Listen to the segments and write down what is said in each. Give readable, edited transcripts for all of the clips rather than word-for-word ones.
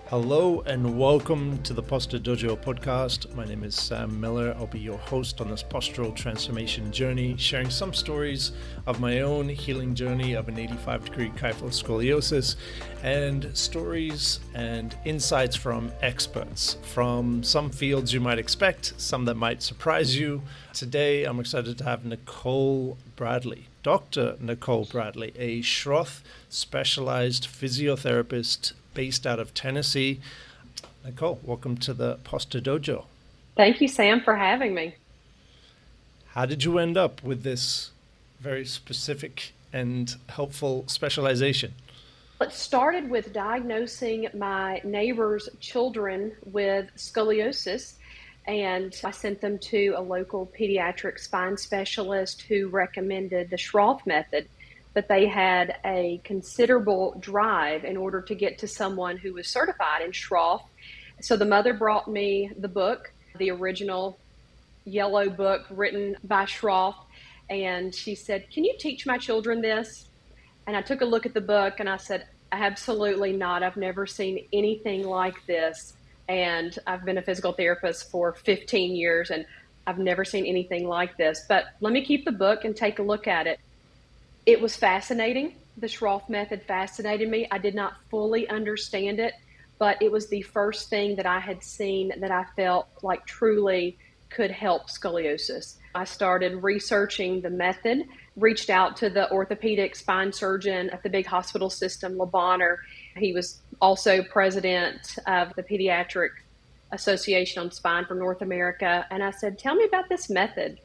Hello and welcome to the Posture Dojo podcast. My name is Sam Miller. I'll be your host on this postural transformation journey, sharing some stories of my own healing journey of an 85-degree kyphoid scoliosis and stories and insights from experts from some fields you might expect, some that might surprise you. Today, I'm excited to have Nacole Bradley, Dr. Nacole Bradley, a Schroth Specialized Physiotherapist based out of Tennessee. Nacole, welcome to the Posture Dojo. Thank you, Sam, for having me. How did you end up with this very specific and helpful specialization? It started with diagnosing my neighbor's children with scoliosis, and I sent them to a local pediatric spine specialist who recommended the Schroth method. But they had a considerable drive in order to get to someone who was certified in Schroth. So the mother brought me the book, the original yellow book written by Schroth, and she said, "Can you teach my children this?" And I took a look at the book and I said, "Absolutely not. I've never seen anything like this. And I've been a physical therapist for 15 years and I've never seen anything like this. But let me keep the book and take a look at it." It was fascinating. The Schroth method fascinated me. I did not fully understand it, but it was the first thing that I had seen that I felt like truly could help scoliosis. I started researching the method, reached out to the orthopedic spine surgeon at the big hospital system, Le Bonheur. He was also president of the Pediatric Association on Spine for North America. And I said, "Tell me about this method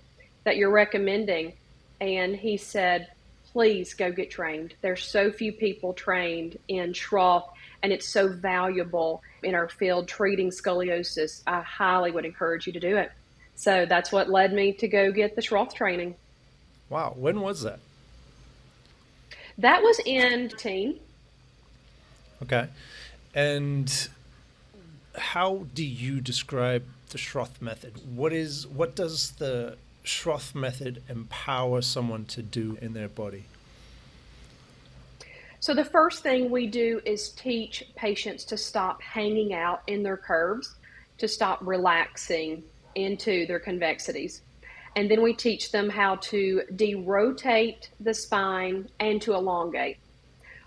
that you're recommending." And he said, "Please go get trained. There's so few people trained in Schroth, and it's so valuable in our field treating scoliosis. I highly would encourage you to do it." So that's what led me to go get the Schroth training. Wow, when was that? That was in teen. Okay. And how do you describe the Schroth method? What does the Schroth method empower someone to do in their body? So the first thing we do is teach patients to stop hanging out in their curves, to stop relaxing into their convexities. And then we teach them how to derotate the spine and to elongate.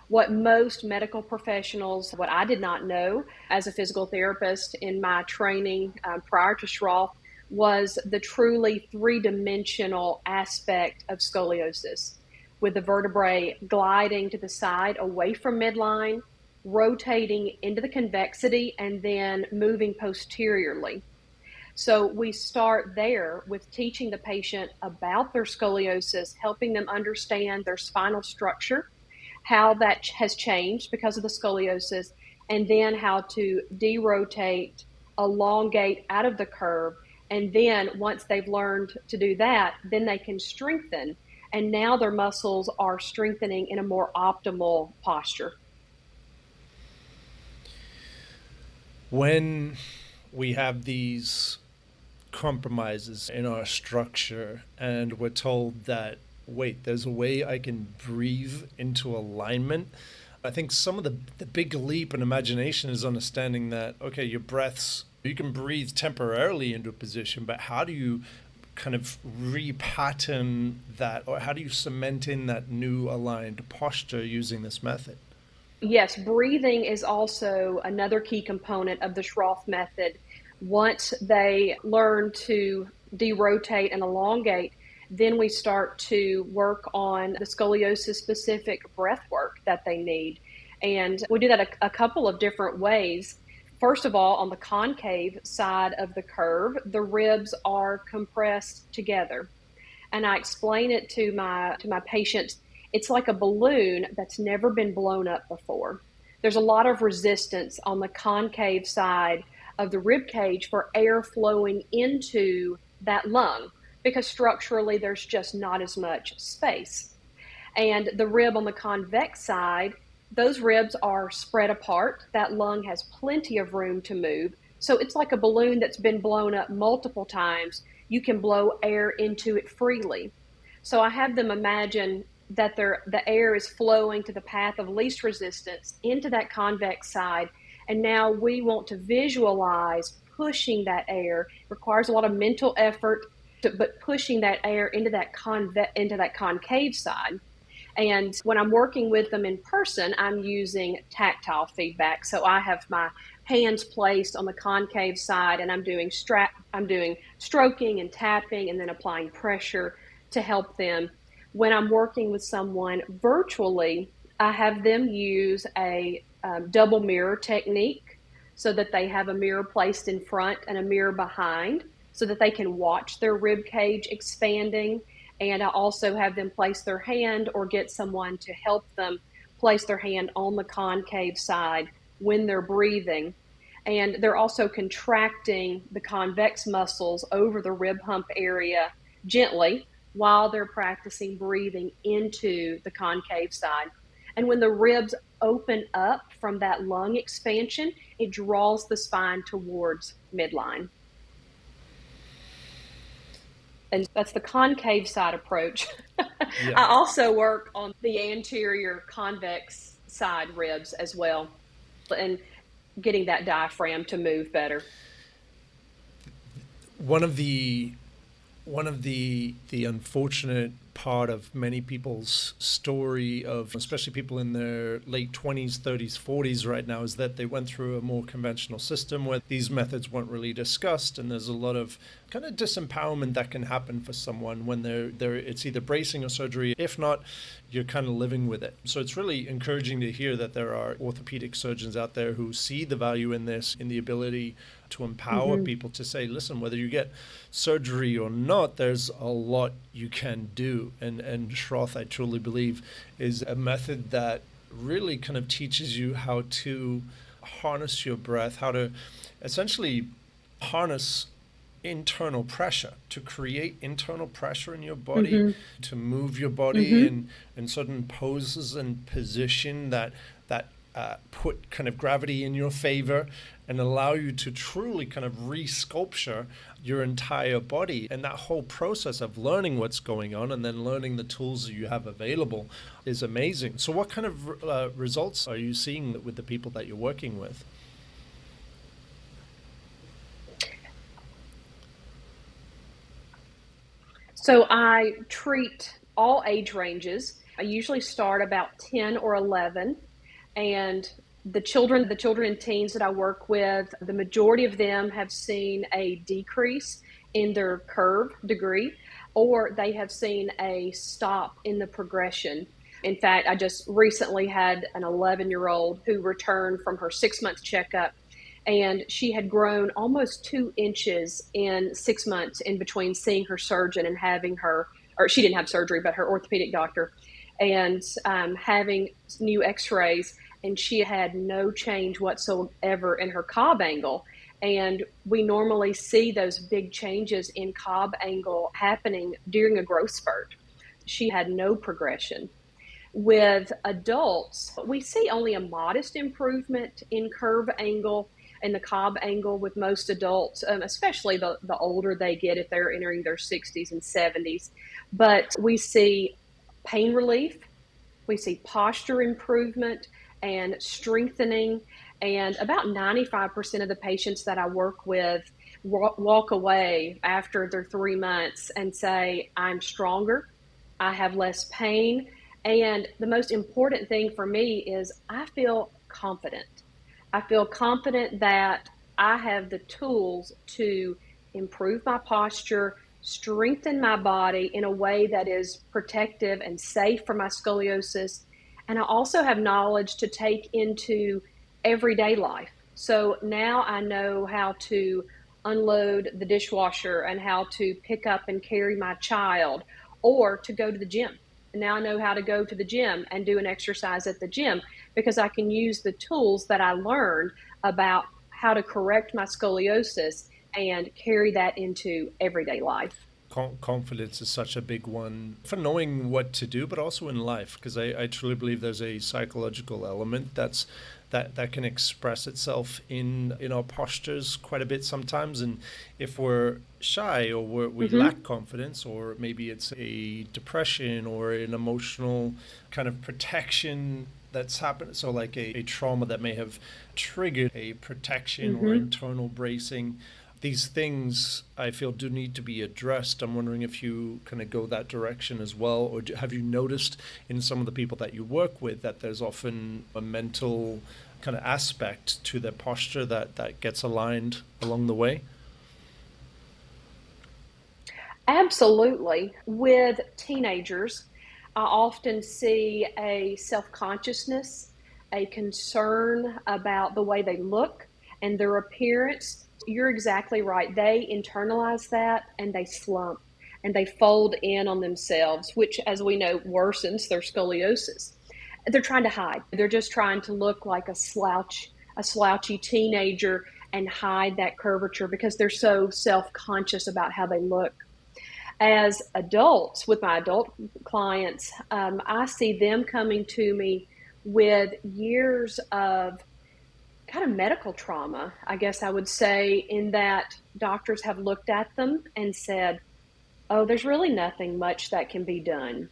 What most medical professionals, what I did not know as a physical therapist in my training prior to Schroth, was the truly three-dimensional aspect of scoliosis, with the vertebrae gliding to the side away from midline, rotating into the convexity, and then moving posteriorly. So we start there with teaching the patient about their scoliosis, helping them understand their spinal structure, how that has changed because of the scoliosis, and then how to derotate, elongate out of the curve. And then once they've learned to do that, then they can strengthen. And now their muscles are strengthening in a more optimal posture. When we have these compromises in our structure and we're told that, wait, there's a way I can breathe into alignment, I think some of the big leap in imagination is understanding that, okay, your breaths, you can breathe temporarily into a position, but how do you kind of repattern that, or how do you cement in that new aligned posture using this method? Yes, breathing is also another key component of the Schroth method. Once they learn to derotate and elongate, then we start to work on the scoliosis-specific breath work that they need. And we do that a couple of different ways. First of all, on the concave side of the curve, the ribs are compressed together. And I explain it to my patients. It's like a balloon that's never been blown up before. There's a lot of resistance on the concave side of the rib cage for air flowing into that lung, because structurally there's just not as much space. And the rib on the convex side, those ribs are spread apart. That lung has plenty of room to move. So it's like a balloon that's been blown up multiple times. You can blow air into it freely. So I have them imagine that the air is flowing to the path of least resistance into that convex side, And now we want to visualize pushing that air. It requires a lot of mental effort, but pushing that air into that concave side. And when I'm working with them in person, I'm using tactile feedback. So I have my hands placed on the concave side, and I'm doing stroking and tapping, and then applying pressure to help them. When I'm working with someone virtually, I have them use a double mirror technique, so that they have a mirror placed in front and a mirror behind, so that they can watch their rib cage expanding. And I also have them place their hand, or get someone to help them place their hand on the concave side when they're breathing. And they're also contracting the convex muscles over the rib hump area gently while they're practicing breathing into the concave side. And when the ribs open up from that lung expansion, it draws the spine towards midline. And that's the concave side approach. Yeah. I also work on the anterior convex side ribs as well, and getting that diaphragm to move better. One of the unfortunate part of many people's story, of especially people in their late 20s, 30s, 40s right now, is that they went through a more conventional system where these methods weren't really discussed, and there's a lot of kind of disempowerment that can happen for someone when they're it's either bracing or surgery. If not, you're kind of living with it. So it's really encouraging to hear that there are orthopedic surgeons out there who see the value in this, in the ability to empower people to say, listen, whether you get surgery or not, there's a lot you can do. And Schroth, I truly believe, is a method that really kind of teaches you how to harness your breath, how to essentially harness internal pressure, to create internal pressure in your body, to move your body in certain poses and position that put kind of gravity in your favor and allow you to truly kind of re-sculpture your entire body. And that whole process of learning what's going on and then learning the tools that you have available is amazing. So what kind of results are you seeing with the people that you're working with? So I treat all age ranges. I usually start about 10 or 11, and the children and teens that I work with, the majority of them have seen a decrease in their curve degree, or they have seen a stop in the progression. In fact, I just recently had an 11-year-old who returned from her 6-month checkup, and she had grown almost 2 inches in 6 months in between seeing her surgeon and having her, or she didn't have surgery, but her orthopedic doctor, and having new x-rays. And she had no change whatsoever in her Cobb angle. And we normally see those big changes in Cobb angle happening during a growth spurt. She had no progression. With adults, we see only a modest improvement in curve angle and the Cobb angle with most adults, especially the older they get, if they're entering their 60s and 70s. But we see pain relief, we see posture improvement and strengthening, and about 95% of the patients that I work with walk away after their 3 months and say, I'm stronger, I have less pain, and the most important thing for me is I feel confident. I feel confident that I have the tools to improve my posture, strengthen my body in a way that is protective and safe for my scoliosis. And I also have knowledge to take into everyday life. So now I know how to unload the dishwasher and how to pick up and carry my child, or to go to the gym. And now I know how to go to the gym and do an exercise at the gym, because I can use the tools that I learned about how to correct my scoliosis and carry that into everyday life. Confidence is such a big one for knowing what to do, but also in life, because I truly believe there's a psychological element that can express itself in our postures quite a bit sometimes. And if we're shy, or we lack confidence, or maybe it's a depression or an emotional kind of protection that's happened? So like a trauma that may have triggered a protection or Mm-hmm. internal bracing. These things I feel do need to be addressed. I'm wondering if you kind of go that direction as well, or have you noticed in some of the people that you work with that there's often a mental kind of aspect to their posture that gets aligned along the way? Absolutely. With teenagers, I often see a self consciousness, a concern about the way they look and their appearance. You're exactly right. They internalize that and they slump and they fold in on themselves, which, as we know, worsens their scoliosis. They're trying to hide. They're just trying to look like a slouchy teenager and hide that curvature because they're so self conscious about how they look. As adults, with my adult clients, I see them coming to me with years of kind of medical trauma, I guess I would say, in that doctors have looked at them and said, oh, there's really nothing much that can be done.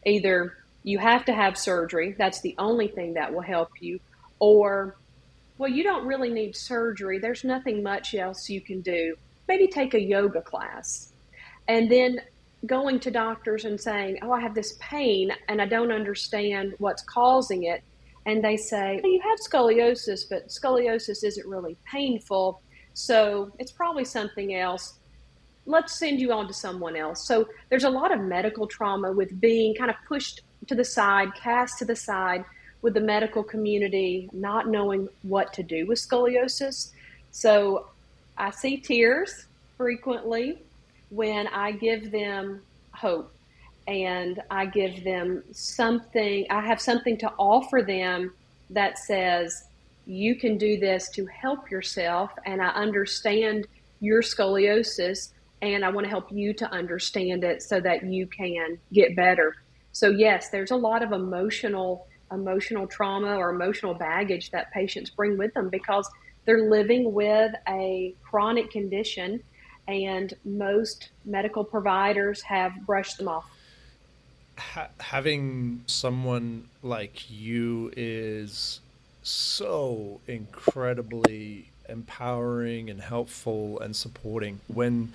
Either you have to have surgery, that's the only thing that will help you, or, well, you don't really need surgery, there's nothing much else you can do. Maybe take a yoga class. And then going to doctors and saying, oh, I have this pain and I don't understand what's causing it. And they say, well, you have scoliosis, but scoliosis isn't really painful. So it's probably something else. Let's send you on to someone else. So there's a lot of medical trauma with being kind of pushed to the side, cast to the side with the medical community, not knowing what to do with scoliosis. So I see tears frequently when I give them hope and I give them something, I have something to offer them that says, you can do this to help yourself, and I understand your scoliosis, and I want to help you to understand it so that you can get better. So yes, there's a lot of emotional trauma or emotional baggage that patients bring with them because they're living with a chronic condition and most medical providers have brushed them off. Having someone like you is so incredibly empowering and helpful and supporting. When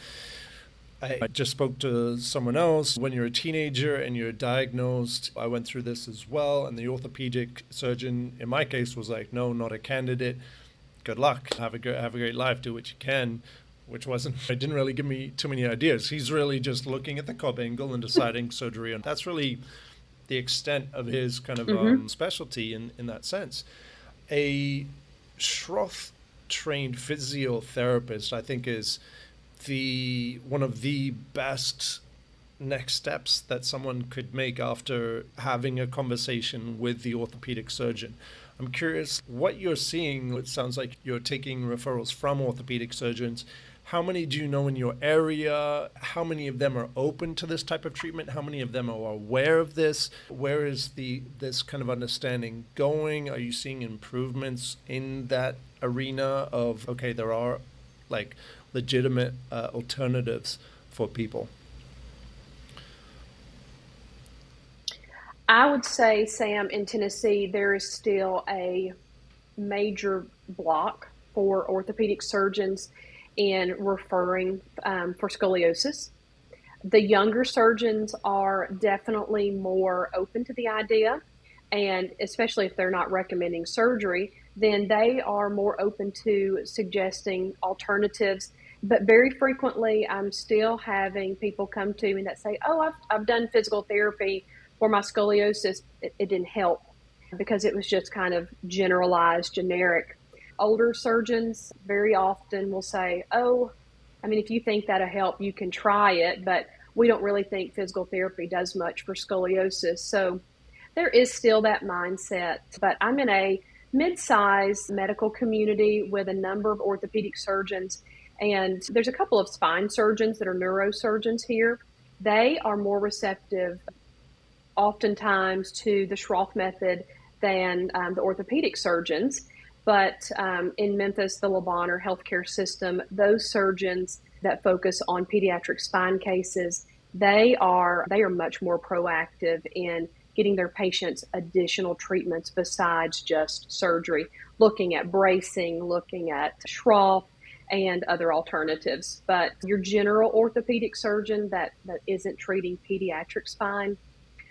I just spoke to someone else, when you're a teenager and you're diagnosed, I went through this as well, and the orthopedic surgeon in my case was like, no, not a candidate, good luck, have a great life, do what you can, which wasn't, it didn't really give me too many ideas. He's really just looking at the cob angle and deciding surgery, and that's really the extent of his kind of Mm-hmm. specialty in that sense. A Schroth trained physiotherapist, I think, is the one of the best next steps that someone could make after having a conversation with the orthopedic surgeon. I'm curious what you're seeing. It sounds like you're taking referrals from orthopedic surgeons. How many do you know in your area? How many of them are open to this type of treatment? How many of them are aware of this? Where is this kind of understanding going? Are you seeing improvements in that arena of, okay, there are like legitimate alternatives for people? I would say, Sam, in Tennessee, there is still a major block for orthopedic surgeons in referring for scoliosis. The younger surgeons are definitely more open to the idea, and especially if they're not recommending surgery, then they are more open to suggesting alternatives. But very frequently, I'm still having people come to me that say, oh, I've done physical therapy for my scoliosis. It didn't help because it was just kind of generalized, generic. Older surgeons very often will say, oh, I mean, if you think that'll help, you can try it, but we don't really think physical therapy does much for scoliosis. So there is still that mindset, but I'm in a mid-sized medical community with a number of orthopedic surgeons, and there's a couple of spine surgeons that are neurosurgeons here. They are more receptive oftentimes to the Schroth method than the orthopedic surgeons. But in Memphis, the Le Bonheur healthcare system, those surgeons that focus on pediatric spine cases, they are much more proactive in getting their patients additional treatments besides just surgery, looking at bracing, looking at Schroth, and other alternatives. But your general orthopedic surgeon that isn't treating pediatric spine,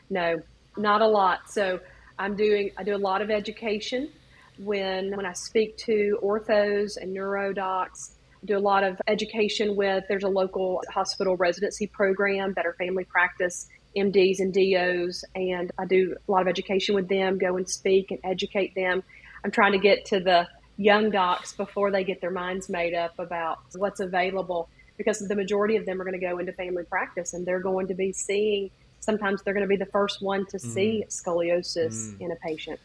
no, not a lot. So I do a lot of education when I speak to orthos and neuro docs. I do a lot of education there's a local hospital residency program that are family practice MDs and DOs, and I do a lot of education with them, go and speak and educate them. I'm trying to get to the young docs before they get their minds made up about what's available, because the majority of them are going to go into family practice and they're going to be seeing, sometimes they're going to be the first one to see scoliosis in a patient.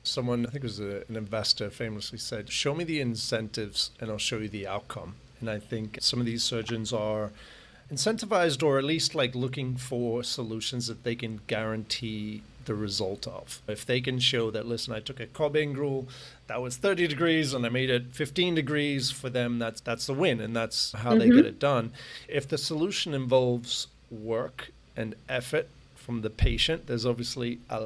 Someone, I think it was an investor, famously said, show me the incentives and I'll show you the outcome. And I think some of these surgeons are incentivized, or at least like looking for solutions that they can guarantee the result of. If they can show that, listen, I took a Cobbing rule that was 30 degrees and I made it 15 degrees, for them, that's the win, and that's how they get it done. If the solution involves work and effort from the patient, there's obviously a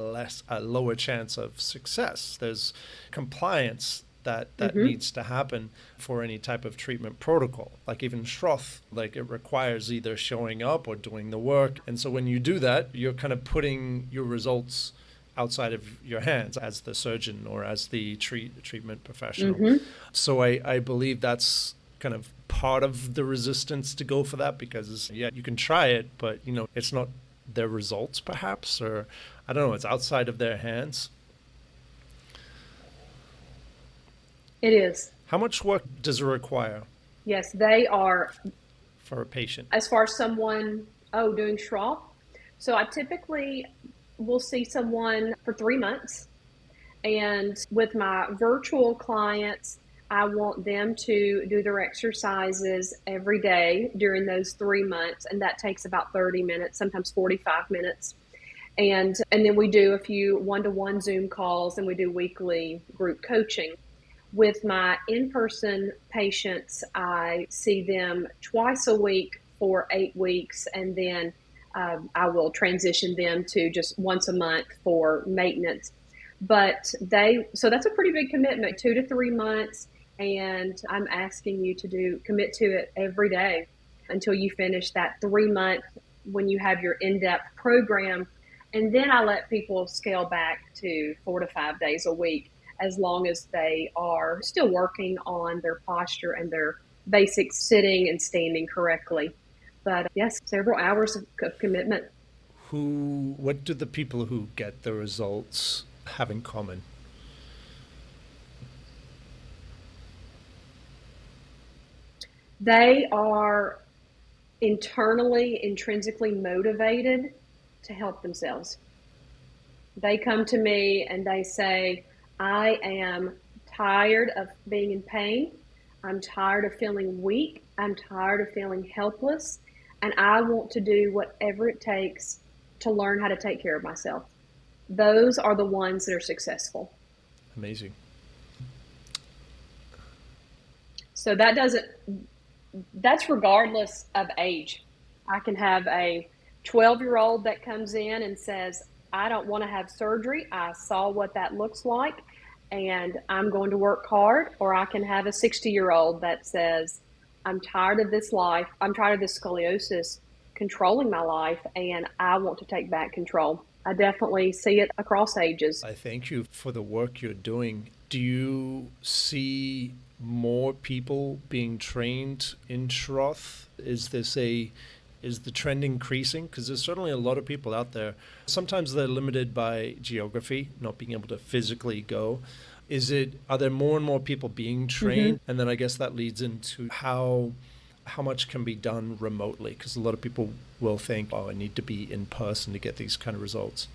lower chance of success. There's compliance that needs to happen for any type of treatment protocol. Like even Schroth, like it requires either showing up or doing the work. And so when you do that, you're kind of putting your results outside of your hands as the surgeon or as the treatment professional. So I believe that's kind of part of the resistance to go for that, because you can try it, but it's not their results perhaps, or I don't know, it's outside of their hands. It is. How much work does it require? Yes, they are. For a patient? As far as someone, doing Schroth. So I typically will see someone for 3 months. And with my virtual clients, I want them to do their exercises every day during those 3 months. And that takes about 30 minutes, sometimes 45 minutes. And then we do a few one-to-one Zoom calls, and we do weekly group coaching. With my in-person patients, I see them twice a week for 8 weeks, and then I will transition them to just once a month for maintenance. But so that's a pretty big commitment, 2 to 3 months, and I'm asking you to commit to it every day until you finish that 3 month when you have your in-depth program. And then I let people scale back to 4 to 5 days a week, as long as they are still working on their posture and their basic sitting and standing correctly. But yes, several hours of commitment. What do the people who get the results have in common? They are intrinsically motivated to help themselves. They come to me and they say, I am tired of being in pain. I'm tired of feeling weak. I'm tired of feeling helpless. And I want to do whatever it takes to learn how to take care of myself. Those are the ones that are successful. Amazing. So that's regardless of age. I can have a 12-year-old that comes in and says, I don't want to have surgery. I saw what that looks like, and I'm going to work hard. Or I can have a 60-year-old that says, I'm tired of this life. I'm tired of this scoliosis controlling my life, and I want to take back control. I definitely see it across ages. I thank you for the work you're doing. Do you see more people being trained in Schroth? Is the trend increasing? Because there's certainly a lot of people out there. Sometimes they're limited by geography, not being able to physically go. Are there more and more people being trained? And then I guess that leads into how much can be done remotely? Because a lot of people will think, I need to be in person to get these kind of results.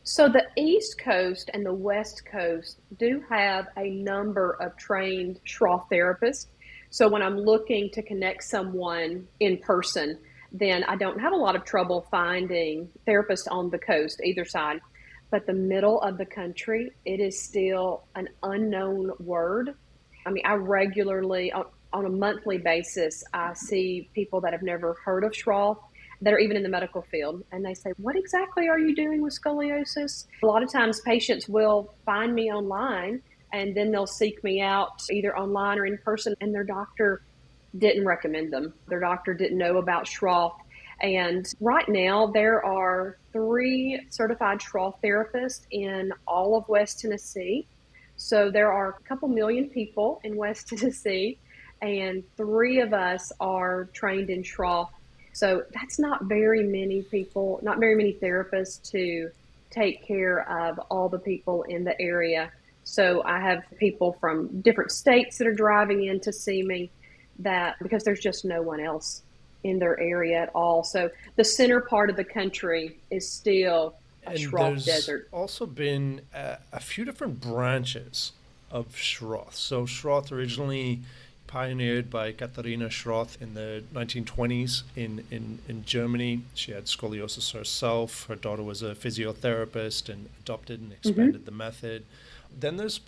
So the East Coast and the West Coast do have a number of trained Schroth therapists. So when I'm looking to connect someone in person, then I don't have a lot of trouble finding therapists on the coast, either side. But the middle of the country, it is still an unknown word. I mean, I regularly, on a monthly basis, I see people that have never heard of Schroth. that are even in the medical field. And they say, what exactly are you doing with scoliosis? A lot of times patients will find me online and then they'll seek me out either online or in person, and their doctor didn't recommend them. Their doctor didn't know about Schroth. And right now, there are 3 certified Schroth therapists in all of West Tennessee. So there are a couple million people in West Tennessee, and 3 of us are trained in Schroth. So that's not very many people, not very many therapists to take care of all the people in the area. So I have people from different states that are driving in to see me, that because there's just no one else in their area at all. So the center part of the country is still a Schroth desert. Also been a few different branches of Schroth. So Schroth originally pioneered by Katharina Schroth in the 1920s in Germany. She had scoliosis herself. Her daughter was a physiotherapist and adopted and expanded the method. Then there's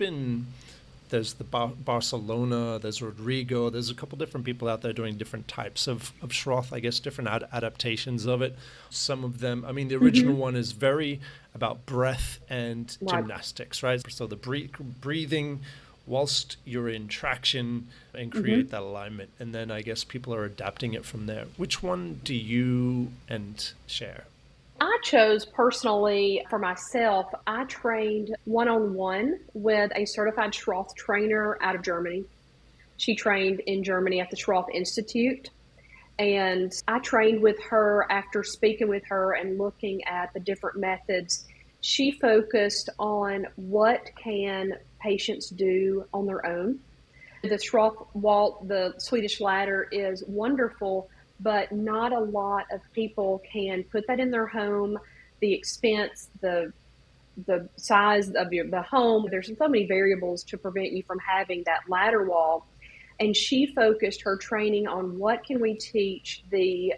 the Barcelona, there's Rodrigo, there's a couple different people out there doing different types of Schroth, I guess, different adaptations of it. Some of them, I mean, the original one is very about breath and gymnastics, right? So the breathing whilst you're in traction and create that alignment. And then I guess people are adapting it from there. Which one do you share? I chose personally for myself, I trained one-on-one with a certified Schroth trainer out of Germany. She trained in Germany at the Schroth Institute. And I trained with her after speaking with her and looking at the different methods. She focused on what can patients do on their own. The Schroth wall, the Swedish ladder, is wonderful, but not a lot of people can put that in their home. The expense, the size of the home, there's so many variables to prevent you from having that ladder wall. And she focused her training on what can we teach the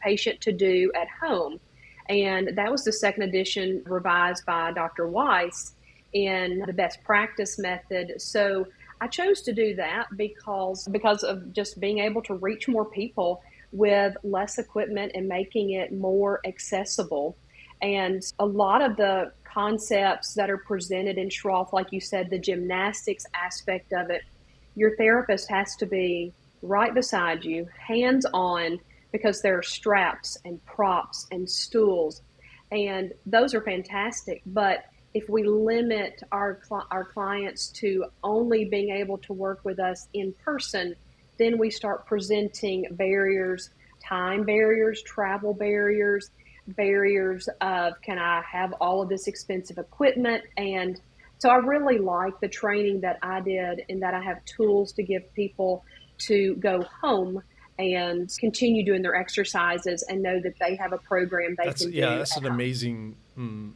patient to do at home. And that was the second edition revised by Dr. Weiss in the best practice method. So I chose to do that because of just being able to reach more people with less equipment and making it more accessible. And a lot of the concepts that are presented in Schroth, like you said, the gymnastics aspect of it, your therapist has to be right beside you, hands-on, because there are straps and props and stools, and those are fantastic. But if we limit our clients to only being able to work with us in person, then we start presenting barriers, time barriers, travel barriers, barriers of, can I have all of this expensive equipment? And so I really like the training that I did, in that I have tools to give people to go home and continue doing their exercises and know that they have a program they can do. Yeah, that's an amazing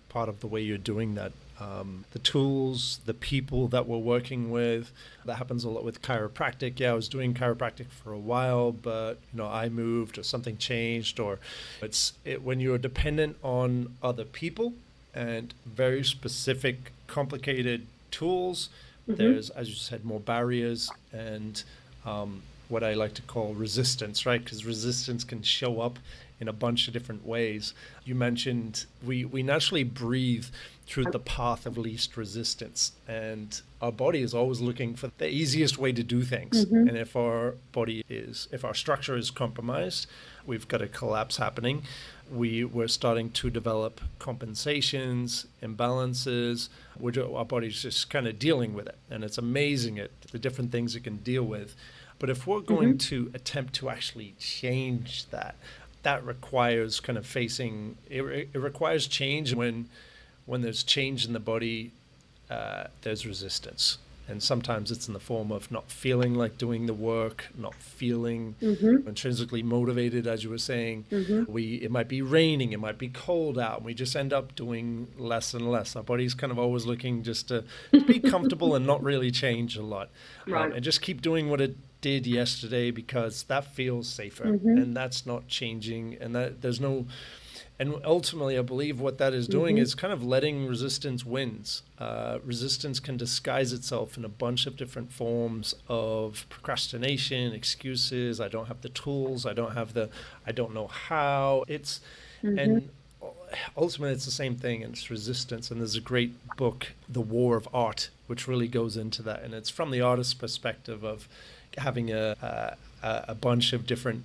part of the way you're doing that. The tools, the people that we're working with. That happens a lot with chiropractic. Yeah, I was doing chiropractic for a while, but I moved or something changed, or when you're dependent on other people and very specific, complicated tools, there's, as you said, more barriers and what I like to call resistance, right? Because resistance can show up in a bunch of different ways. You mentioned we naturally breathe through the path of least resistance, and our body is always looking for the easiest way to do things. And if our structure is compromised, we've got a collapse happening. We're starting to develop compensations, imbalances. Our body's just kind of dealing with it, and it's amazing the different things it can deal with. But if we're going to attempt to actually change that requires kind of facing it requires change. When there's change in the body, there's resistance, and sometimes it's in the form of not feeling like doing the work, not feeling intrinsically motivated, as you were saying. It might be raining, it might be cold out, and we just end up doing less and less. Our body's kind of always looking just to be comfortable and not really change a lot, and just keep doing what it did yesterday because that feels safer, and that's not changing, and that there's no And ultimately, I believe what that is doing is kind of letting resistance wins. Resistance can disguise itself in a bunch of different forms of procrastination, excuses. I don't have the tools. I don't know how. And ultimately, it's the same thing, and it's resistance. And there's a great book, The War of Art, which really goes into that. And it's from the artist's perspective of having a bunch of different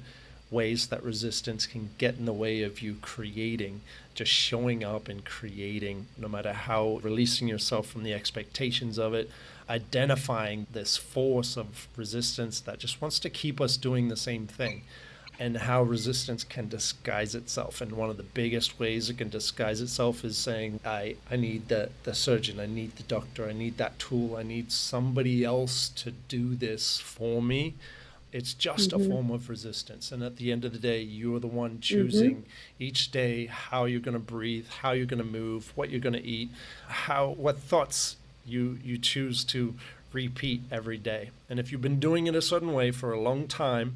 ways that resistance can get in the way of you creating, just showing up and creating, no matter how, releasing yourself from the expectations of it, identifying this force of resistance that just wants to keep us doing the same thing, and how resistance can disguise itself. And one of the biggest ways it can disguise itself is saying, I need the surgeon, I need the doctor, I need that tool, I need somebody else to do this for me. It's just a form of resistance. And at the end of the day, you're the one choosing each day how you're going to breathe, how you're going to move, what you're going to eat, what thoughts you choose to repeat every day. And if you've been doing it a certain way for a long time,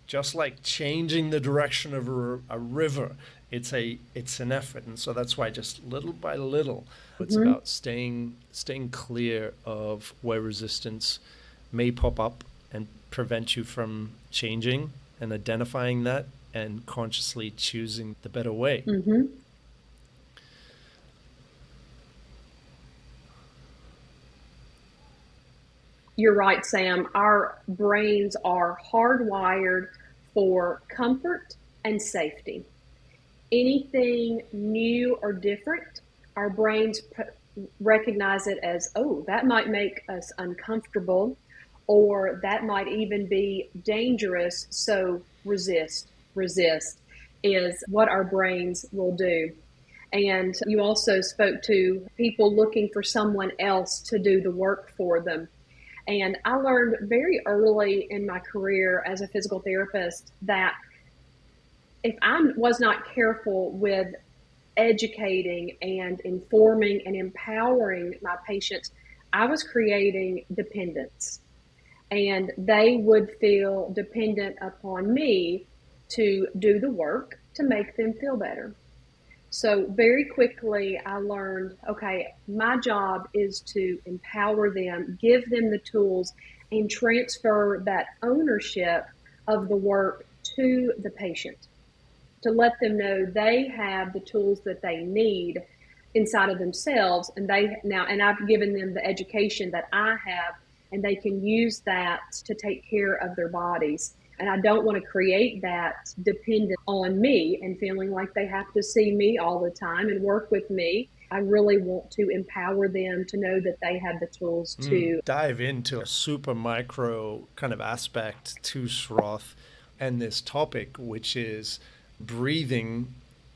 just like changing the direction of a river, it's an effort. And so that's why just little by little, it's about staying clear of where resistance may pop up and prevent you from changing, and identifying that and consciously choosing the better way. You're right, Sam. Our brains are hardwired for comfort and safety. Anything new or different, our brains recognize it as, oh, that might make us uncomfortable, or that might even be dangerous, so resist is what our brains will do. And you also spoke to people looking for someone else to do the work for them. And I learned very early in my career as a physical therapist that if I was not careful with educating and informing and empowering my patients, I was creating dependence. And they would feel dependent upon me to do the work to make them feel better. So very quickly, I learned, okay, my job is to empower them, give them the tools, and transfer that ownership of the work to the patient, to let them know they have the tools that they need inside of themselves, and I've given them the education that I have, and they can use that to take care of their bodies. And I don't want to create that dependent on me and feeling like they have to see me all the time and work with me. I really want to empower them to know that they have the tools to dive into a super micro kind of aspect to Schroth and this topic, which is breathing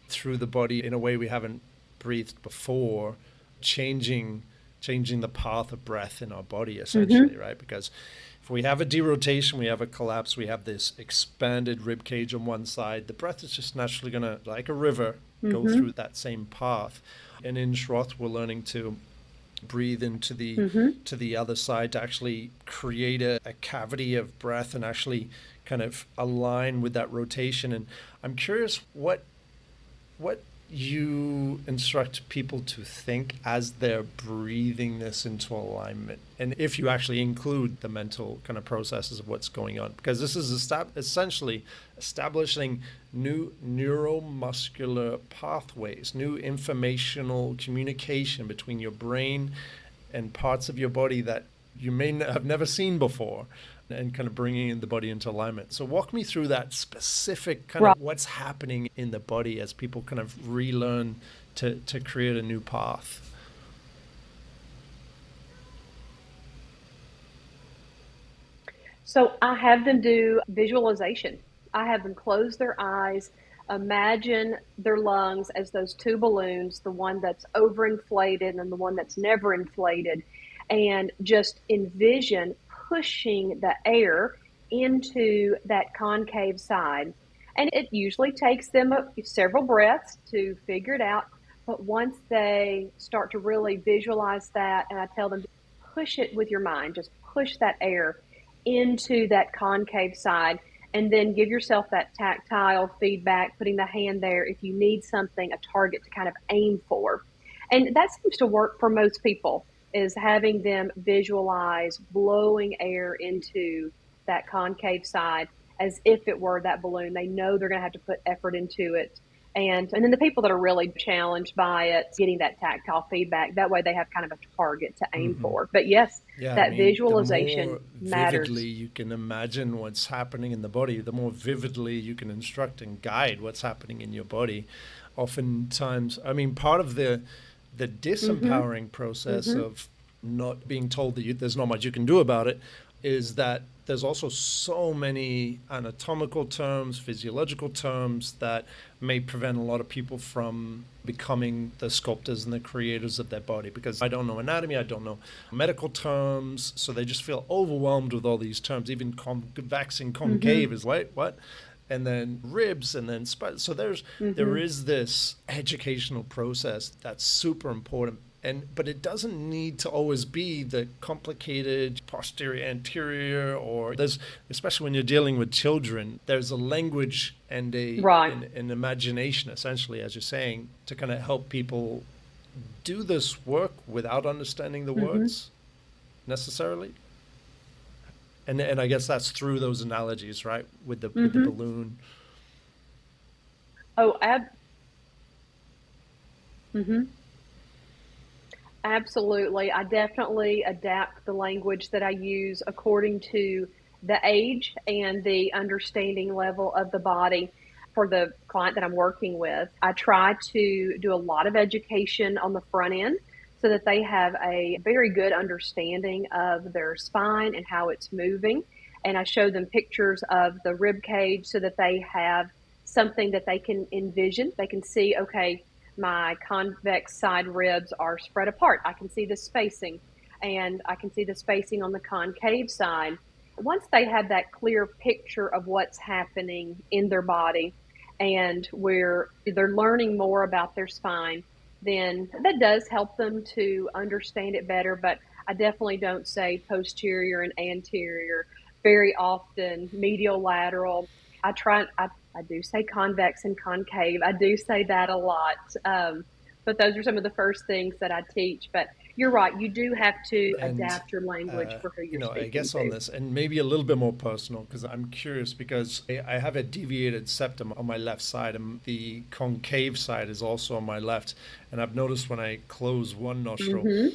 through the body in a way we haven't breathed before, changing the path of breath in our body, essentially, right? Because if we have a derotation, we have a collapse, we have this expanded rib cage on one side, the breath is just naturally going to, like a river, go through that same path. And in Schroth, we're learning to breathe into the other side to actually create a cavity of breath and actually kind of align with that rotation. And I'm curious what you instruct people to think as they're breathing this into alignment, and if you actually include the mental kind of processes of what's going on, because this is essentially establishing new neuromuscular pathways, new informational communication between your brain and parts of your body that you may have never seen before, and kind of bringing the body into alignment. So walk me through that specific kind of what's happening in the body as people kind of relearn to create a new path. So I have them do visualization. I have them close their eyes, imagine their lungs as those two balloons, the one that's overinflated and the one that's never inflated, and just envision pushing the air into that concave side. And it usually takes them several breaths to figure it out. But once they start to really visualize that, and I tell them, push it with your mind, just push that air into that concave side. And then give yourself that tactile feedback, putting the hand there if you need something, a target to kind of aim for. And that seems to work for most people, is having them visualize blowing air into that concave side as if it were that balloon. They know they're going to have to put effort into it. And then the people that are really challenged by it, getting that tactile feedback, that way they have kind of a target to aim for. But yes, Yeah, I that mean, the visualization more vividly matters. you can imagine what's happening in the body, the more vividly you can instruct and guide what's happening in your body. Oftentimes, I mean, part of the Mm-hmm. disempowering process Mm-hmm. of not being told that there's not much you can do about it is that there's also so many anatomical terms, physiological terms that may prevent a lot of people from becoming the sculptors and the creators of their body, because I don't know anatomy, I don't know medical terms, so they just feel overwhelmed with all these terms. Even convex and Mm-hmm. concave is like what? And then ribs, and then so there Mm-hmm. is this educational process that's super important, but it doesn't need to always be the complicated posterior anterior, or there's, especially when you're dealing with children, there's a language and Right. an imagination, essentially, as you're saying, to kind of help people do this work without understanding the Mm-hmm. words necessarily. And I guess that's through those analogies, right? With the Mm-hmm. balloon. Oh, mm-hmm. Absolutely. I definitely adapt the language that I use according to the age and the understanding level of the body for the client that I'm working with. I try to do a lot of education on the front end so that they have a very good understanding of their spine and how it's moving. And I show them pictures of the rib cage so that they have something that they can envision. They can see, okay, my convex side ribs are spread apart. I can see the spacing, and I can see the spacing on the concave side. Once they have that clear picture of what's happening in their body and where they're learning more about their spine, then that does help them to understand it better. But I definitely don't say posterior and anterior very often, medial, lateral. I do say convex and concave. I do say that a lot. But those are some of the first things that I teach. But you're right. You do have to And adapt your language for who you're I speaking guess on to. this, and maybe a little bit more personal, because I'm curious, because I have a deviated septum on my left side, and the concave side is also on my left. And I've noticed when I close one nostril, Mm-hmm.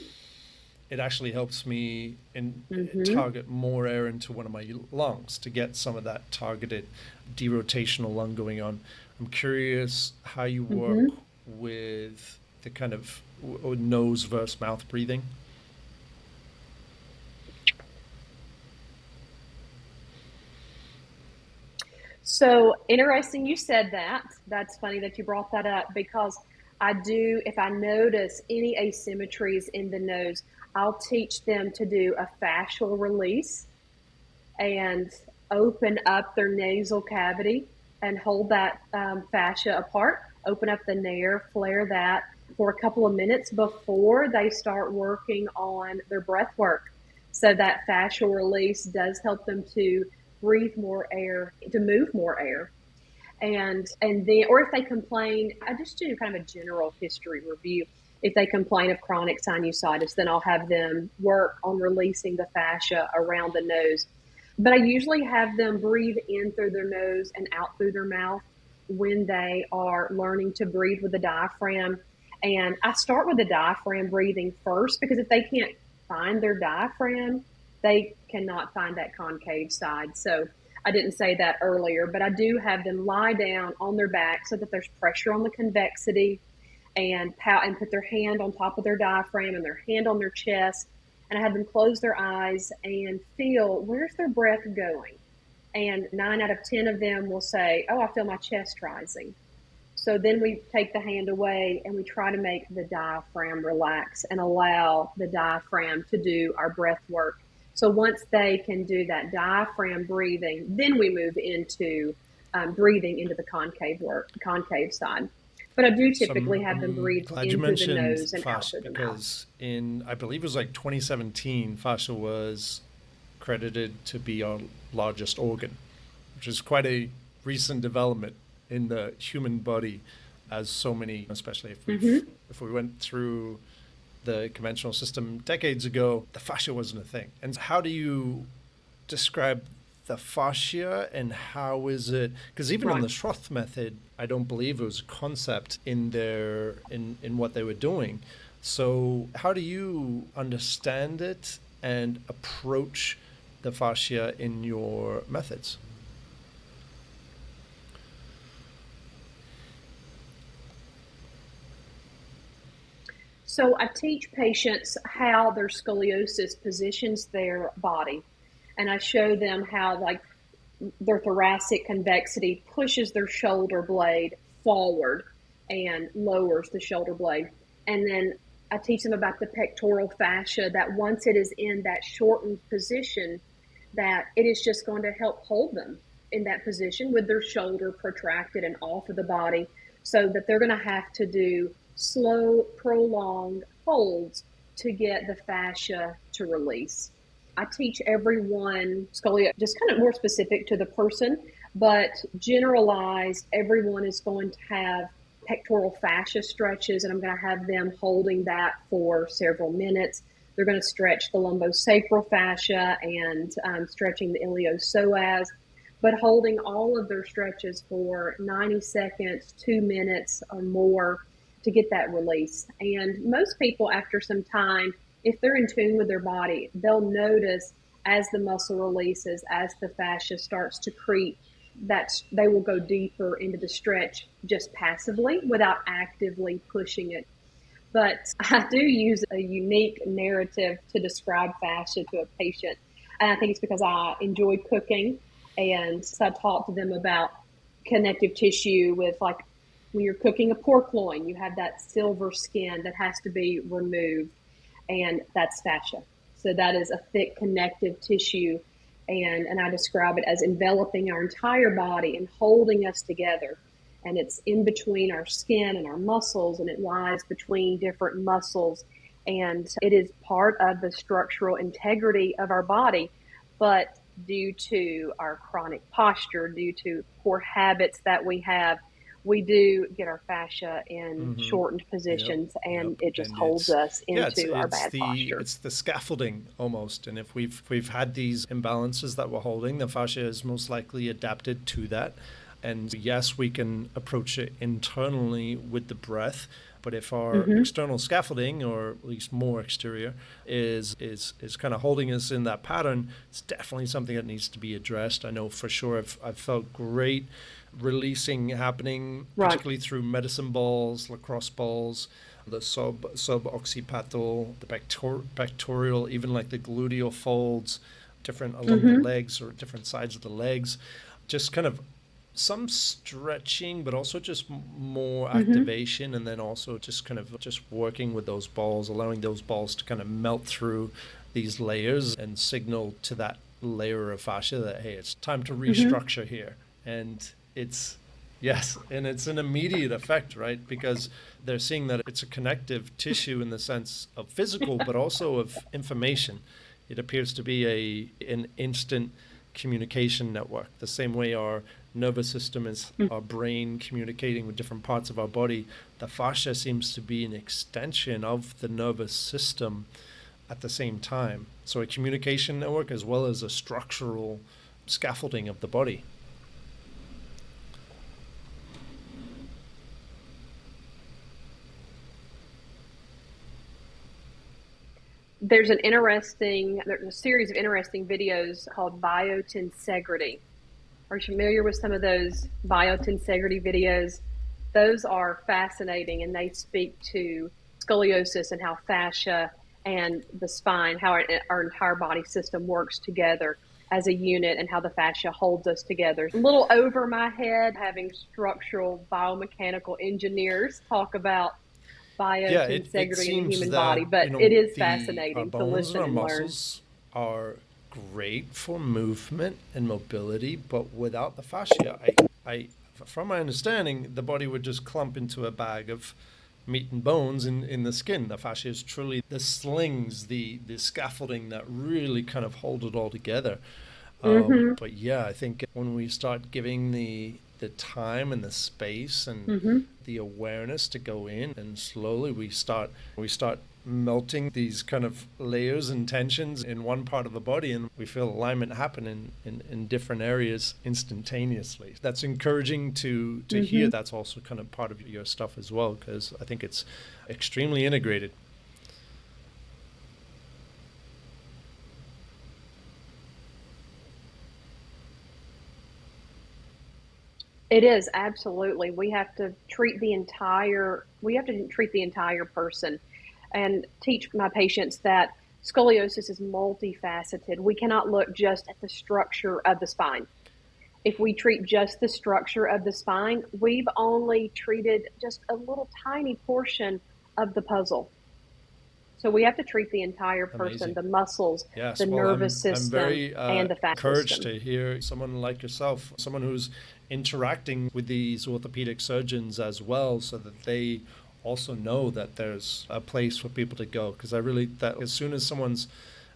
it actually helps me Mm-hmm. target more air into one of my lungs to get some of that targeted derotational lung going on. I'm curious how you work Mm-hmm. with the kind of nose versus mouth breathing. So interesting you said that. That's funny that you brought that up because I do, if I notice any asymmetries in the nose, I'll teach them to do a fascial release and open up their nasal cavity and hold that fascia apart, open up the nair, flare that for a couple of minutes before they start working on their breath work. So that fascial release does help them to breathe more air, to move more air. And then, or if they complain, I just do kind of a general history review. If they complain of chronic sinusitis, then I'll have them work on releasing the fascia around the nose. But I usually have them breathe in through their nose and out through their mouth when they are learning to breathe with the diaphragm. And I start with the diaphragm breathing first because if they can't find their diaphragm, they cannot find that concave side. So I didn't say that earlier, but I do have them lie down on their back so that there's pressure on the convexity and put their hand on top of their diaphragm and their hand on their chest. And I have them close their eyes and feel where's their breath going. And 9 out of 10 of them will say, "Oh, I feel my chest rising." So then we take the hand away and we try to make the diaphragm relax and allow the diaphragm to do our breath work. So once they can do that diaphragm breathing, then we move into breathing into the concave side. But I do So typically have them I'm breathe glad you in through the mentioned nose and out fascia, through the mouth. because I believe it was like 2017, fascia was credited to be our largest organ, which is quite a recent development in the human body, as so many, especially if we went through the conventional system decades ago, the fascia wasn't a thing. And how do you describe the fascia, and how is it, because even in the Schroth method, I don't believe it was a concept in what they were doing. So how do you understand it and approach the fascia in your methods? So I teach patients how their scoliosis positions their body. And I show them how, like, their thoracic convexity pushes their shoulder blade forward and lowers the shoulder blade. And then I teach them about the pectoral fascia, that once it is in that shortened position, that it is just going to help hold them in that position with their shoulder protracted and off of the body, so that they're going to have to do slow, prolonged holds to get the fascia to release. I teach everyone scoliosis, just kind of more specific to the person, but generalized, everyone is going to have pectoral fascia stretches, and I'm going to have them holding that for several minutes. They're going to stretch the lumbosacral fascia and stretching the iliopsoas, but holding all of their stretches for 90 seconds, 2 minutes or more to get that release. And most people, after some time, if they're in tune with their body, they'll notice as the muscle releases, as the fascia starts to creep, that they will go deeper into the stretch just passively without actively pushing it. But I do use a unique narrative to describe fascia to a patient. And I think it's because I enjoy cooking. And so I talk to them about connective tissue with, like, when you're cooking a pork loin, you have that silver skin that has to be removed, and that's fascia. So that is a thick connective tissue, and I describe it as enveloping our entire body and holding us together. And it's in between our skin and our muscles, and it lies between different muscles, and it is part of the structural integrity of our body. But due to our chronic posture, due to poor habits that we have, we do get our fascia in shortened positions, and it just holds us into our bad posture. It's the scaffolding almost. And if we've had these imbalances that we're holding, the fascia is most likely adapted to that. And yes, we can approach it internally with the breath, but if our external scaffolding, or at least more exterior, is kind of holding us in that pattern, it's definitely something that needs to be addressed. I know for sure I've felt great releasing happening, particularly through medicine balls, lacrosse balls, the sub-occipital, the pectoral, even like the gluteal folds, different along the legs or different sides of the legs, just kind of some stretching, but also just more activation, and then also just kind of just working with those balls, allowing those balls to kind of melt through these layers and signal to that layer of fascia that, hey, it's time to restructure here. And it's an immediate effect, right? Because they're seeing that it's a connective tissue in the sense of physical, but also of information. It appears to be an instant communication network, the same way our nervous system is our brain communicating with different parts of our body. The fascia seems to be an extension of the nervous system at the same time. So a communication network as well as a structural scaffolding of the body. There's a series of interesting videos called biotensegrity. Are you familiar with some of those biotensegrity videos? Those are fascinating, and they speak to scoliosis and how fascia and the spine, how our entire body system works together as a unit, and how the fascia holds us together. A little over my head, having structural biomechanical engineers talk about biotensegrity in the human body, but it is fascinating to listen and learn. Our muscles are great for movement and mobility, but without the fascia, from my understanding, the body would just clump into a bag of meat and bones in the skin. The fascia is truly the slings, the scaffolding that really kind of hold it all together. Mm-hmm. But yeah, I think when we start giving the time and the space and Mm-hmm. the awareness to go in, and slowly we start melting these kind of layers and tensions in one part of the body, and we feel alignment happen in different areas instantaneously. That's encouraging to Mm-hmm. hear. That's also kind of part of your stuff as well, because I think it's extremely integrated. It is absolutely. We have to treat the entire person and teach my patients that scoliosis is multifaceted. We cannot look just at the structure of the spine. If we treat just the structure of the spine, we've only treated just a little tiny portion of the puzzle. So we have to treat the entire person, Amazing. the muscles, the Yes, well, nervous I'm system, very and the fat encouraged system. to hear someone like yourself, someone who's interacting with these orthopedic surgeons as well, so that they also know that there's a place for people to go. Because I really, that as soon as someone's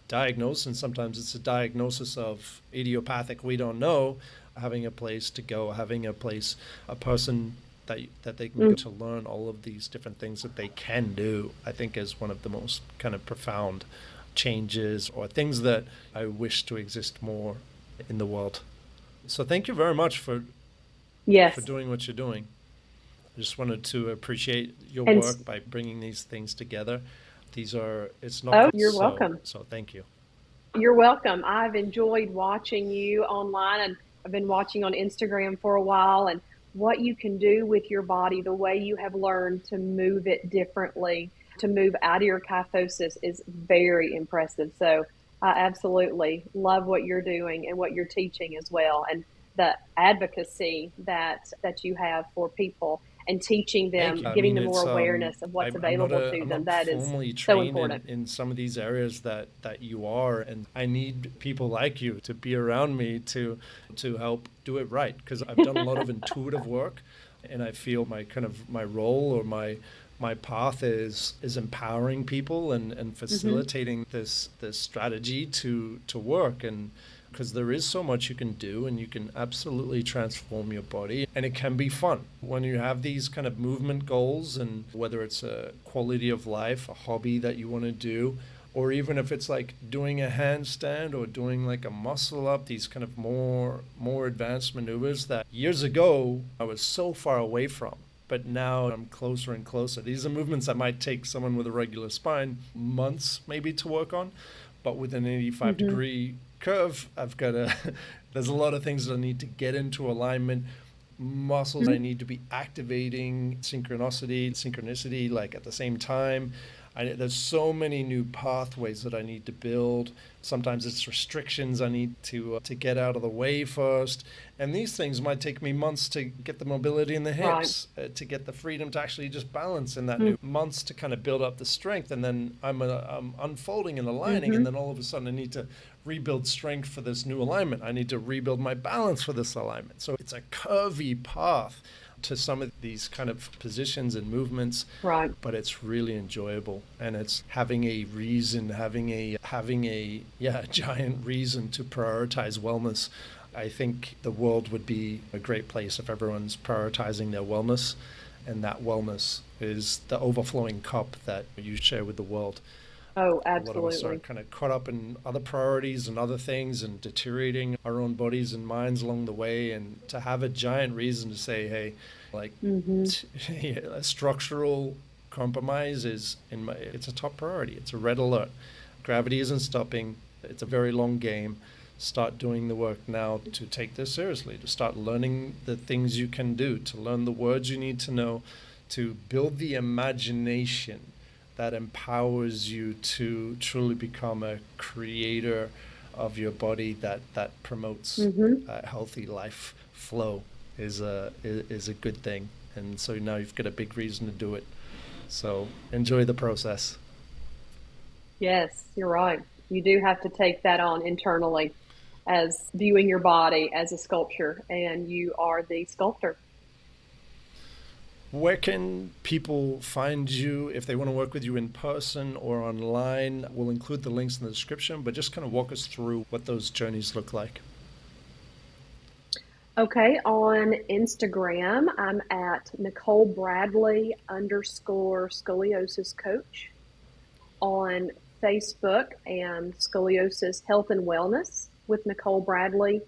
diagnosed, and sometimes it's a diagnosis of idiopathic, we don't know, having a place to go, having a place, a person that they can go to learn all of these different things that they can do, I think is one of the most kind of profound changes or things that I wish to exist more in the world. So thank you very much for Yes. doing what you're doing. I just wanted to appreciate your And work by bringing these things together. It's not oh, for you're welcome. so thank you. You're welcome. I've enjoyed watching you online, and I've been watching on Instagram for a while, and what you can do with your body, the way you have learned to move it differently, to move out of your kyphosis is very impressive. So I absolutely love what you're doing and what you're teaching as well, and the advocacy that you have for people and teaching Thank them, you. I giving mean, them more it's awareness of what's available to I'm them. not That is formally so trained important. in some of these areas that you are, and I need people like you to be around me to help do it right, because I've done a lot of intuitive work, and I feel my role or my path is empowering people and Hmm. facilitating this strategy to work, and because there is so much you can do, and you can absolutely transform your body, and it can be fun when you have these kind of movement goals, and whether it's a quality of life, a hobby that you want to do, or even if it's like doing a handstand or doing like a muscle up, these kind of more advanced maneuvers that years ago I was so far away from, but now I'm closer and closer. These are movements that might take someone with a regular spine months maybe to work on, but with an 85 Hmm. degree curve, I've got a there's a lot of things that I need to get into alignment, muscles I need to be activating, synchronicity like at the same time. There's so many new pathways that I need to build. Sometimes it's restrictions I need to get out of the way first, and these things might take me months to get the mobility in the Right. hips, to get the freedom to actually just balance in that Mm-hmm. new months to kind of build up the strength, and then I'm unfolding and aligning, and Mm-hmm. then all of a sudden I need to rebuild strength for this new alignment. I need to rebuild my balance for this alignment. So it's a curvy path to some of these kind of positions and movements, Right. but it's really enjoyable, and it's having a reason, having a yeah, a giant reason to prioritize wellness. I think the world would be a great place if everyone's prioritizing their wellness, and that wellness is the overflowing cup that you share with the world. Oh, A lot of us are absolutely. kind of caught up in other priorities and other things, and deteriorating our own bodies and minds along the way. And to have a giant reason to say, hey, like, Mm-hmm. a structural compromise it's a top priority. It's a red alert. Gravity isn't stopping. It's a very long game. Start doing the work now to take this seriously, to start learning the things you can do, to learn the words you need to know, to build the imagination that empowers you to truly become a creator of your body, that promotes Mm-hmm. a healthy life flow is a good thing. And so now you've got a big reason to do it. So enjoy the process. Yes, you're right. You do have to take that on internally as viewing your body as a sculpture, and you are the sculptor. Where can people find you if they want to work with you in person or online? We'll include the links in the description, but just kind of walk us through what those journeys look like. Okay, on Instagram, I'm at Nacole Bradley _ scoliosis coach. On Facebook, and Scoliosis Health and Wellness with Nacole Bradley.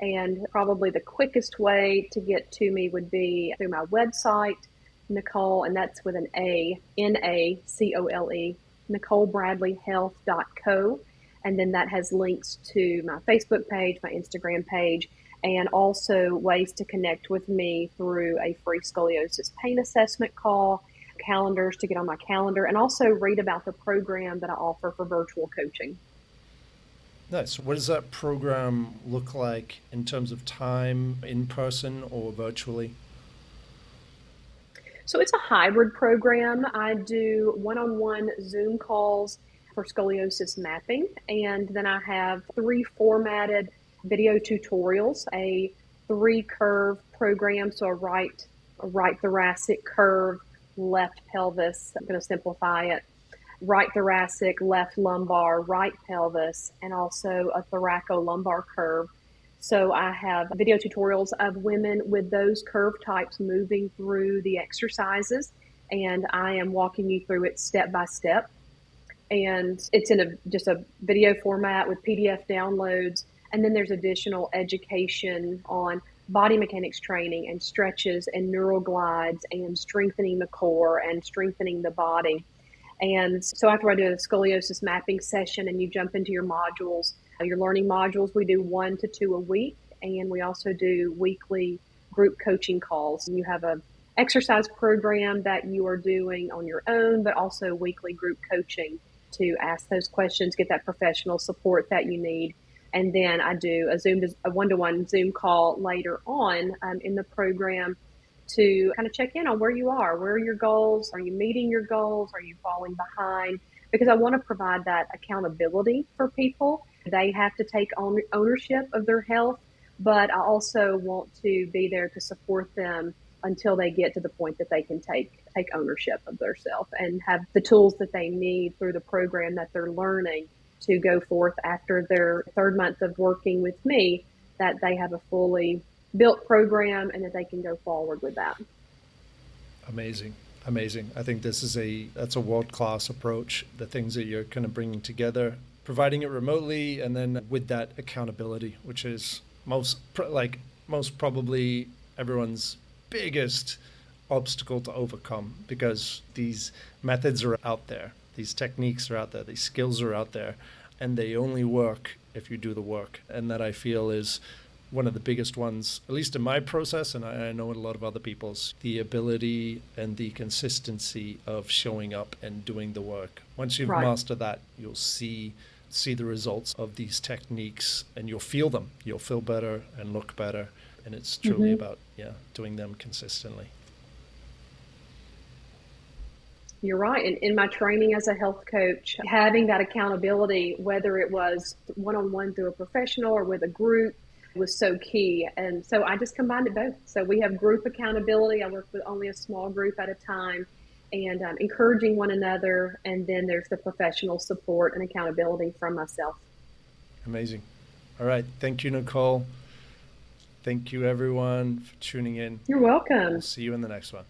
And probably the quickest way to get to me would be through my website, Nacole, and that's with an A, Nacole, NacoleBradleyHealth.co. And then that has links to my Facebook page, my Instagram page, and also ways to connect with me through a free scoliosis pain assessment call, calendars to get on my calendar, and also read about the program that I offer for virtual coaching. Nice. What does that program look like in terms of time, in person or virtually? So it's a hybrid program. I do one-on-one Zoom calls for scoliosis mapping, and then I have 3 formatted video tutorials, a 3-curve program, so a right thoracic curve, left pelvis, I'm going to simplify it, right thoracic, left lumbar, right pelvis, and also a thoracolumbar curve. So I have video tutorials of women with those curve types moving through the exercises, and I am walking you through it step by step. And it's in just a video format with PDF downloads, and then there's additional education on body mechanics training and stretches and neural glides and strengthening the core and strengthening the body. And so after I do a scoliosis mapping session and you jump into your modules, your learning modules, we do 1 to 2 a week. And we also do weekly group coaching calls. You have a exercise program that you are doing on your own, but also weekly group coaching to ask those questions, get that professional support that you need. And then I do a one-to-one Zoom call later on in the program to kind of check in on where you are. Where are your goals? Are you meeting your goals? Are you falling behind? Because I want to provide that accountability for people. They have to take ownership of their health, but I also want to be there to support them until they get to the point that they can take ownership of their self and have the tools that they need through the program that they're learning to go forth after their 3rd month of working with me, that they have a fully built program and that they can go forward with that. Amazing. I think that's a world-class approach. The things that you're kind of bringing together, providing it remotely, and then with that accountability, which is most probably everyone's biggest obstacle to overcome, because these methods are out there, these techniques are out there, these skills are out there, and they only work if you do the work. And that I feel is one of the biggest ones, at least in my process, and I know in a lot of other people's, the ability and the consistency of showing up and doing the work. Once you've mastered that, you'll see the results of these techniques, and you'll feel them. You'll feel better and look better. And it's truly about doing them consistently. You're right. And in my training as a health coach, having that accountability, whether it was one-on-one through a professional or with a group, was so key. And so I just combined it both. So we have group accountability. I work with only a small group at a time, and encouraging one another. And then there's the professional support and accountability from myself. Amazing. All right. Thank you, Nacole. Thank you, everyone, for tuning in. You're welcome. We'll see you in the next one.